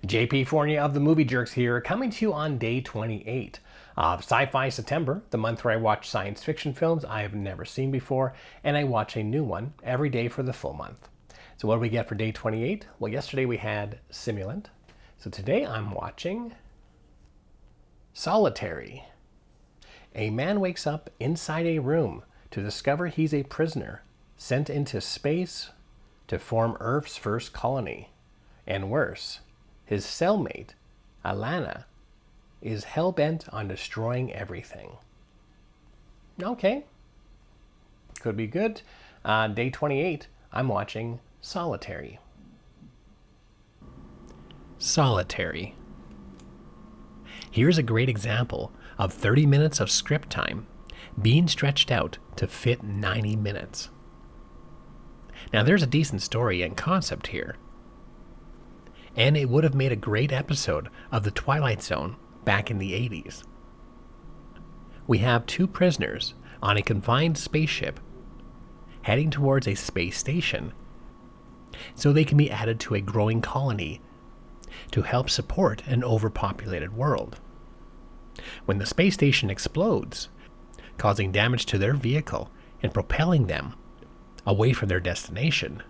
JP Fournier of the Movie Jerks here, coming to you on day 28 of Sci-Fi September, the month where I watch science fiction films I have never seen before, and I watch a new one every day for the full month. So what do we get for day 28? Well, yesterday we had Simulant. So today I'm watching Solitary. A man wakes up inside a room to discover he's a prisoner, sent into space to form Earth's first colony. And worse, his cellmate, Alana, is hell-bent on destroying everything. Okay. Could be good. Day 28, I'm watching Solitary. Solitary. Here's a great example of 30 minutes of script time being stretched out to fit 90 minutes. Now there's a decent story and concept here, and it would have made a great episode of The Twilight Zone back in the 80s. We have two prisoners on a confined spaceship heading towards a space station so they can be added to a growing colony to help support an overpopulated world. When the space station explodes, causing damage to their vehicle and propelling them away from their destination,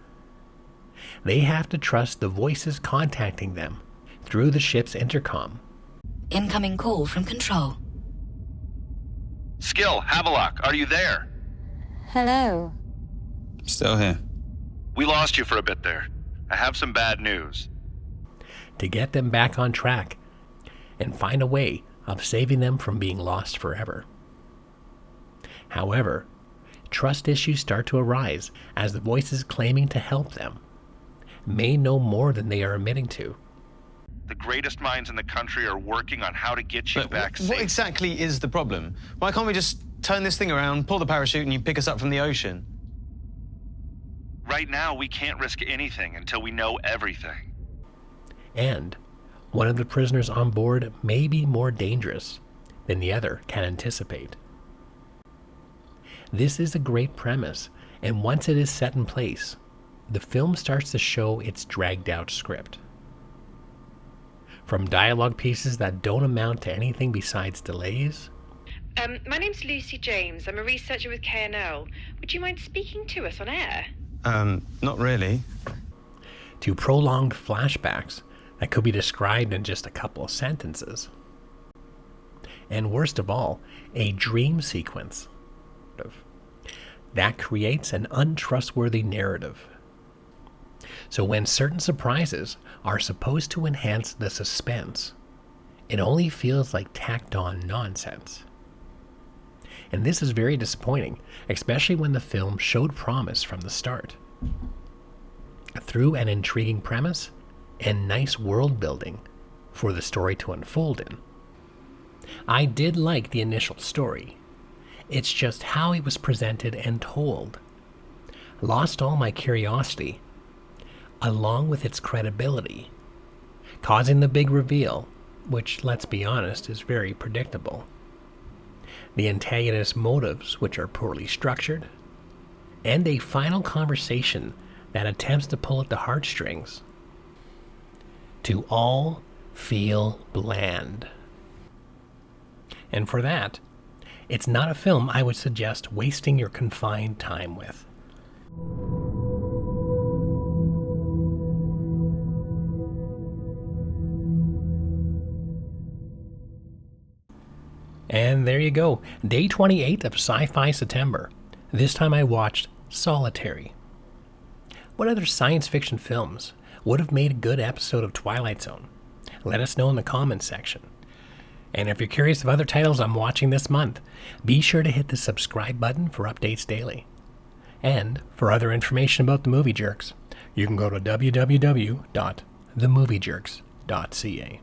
they have to trust the voices contacting them through the ship's intercom. Incoming call from Control. Skill, Havelock, are you there? Hello. Still here. We lost you for a bit there. I have some bad news. To get them back on track and find a way of saving them from being lost forever. However, trust issues start to arise as the voices claiming to help them may know more than they are admitting to. The greatest minds in the country are working on how to get you back safe. What exactly is the problem? Why can't we just turn this thing around, pull the parachute, and you pick us up from the ocean? Right now, we can't risk anything until we know everything. And one of the prisoners on board may be more dangerous than the other can anticipate. This is a great premise, and once it is set in place, the film starts to show its dragged-out script. From dialogue pieces that don't amount to anything besides delays. My name's Lucy James. I'm a researcher with KNL. Would you mind speaking to us on air? Not really. To prolonged flashbacks that could be described in just a couple of sentences. And worst of all, a dream sequence that creates an untrustworthy narrative. So when certain surprises are supposed to enhance the suspense, it only feels like tacked on nonsense. And this is very disappointing, especially when the film showed promise from the start. Through an intriguing premise and nice world building for the story to unfold in. I did like the initial story. It's just how it was presented and told lost all my curiosity, along with its credibility, causing the big reveal, which, let's be honest, is very predictable. The antagonist's motives, which are poorly structured, and a final conversation that attempts to pull at the heartstrings, to all feel bland. And for that, it's not a film I would suggest wasting your confined time with. And there you go, day 28 of Sci-Fi September. This time I watched Solitary. What other science fiction films would have made a good episode of Twilight Zone? Let us know in the comments section. And if you're curious of other titles I'm watching this month, be sure to hit the subscribe button for updates daily. And for other information about the Movie Jerks, you can go to www.themoviejerks.ca.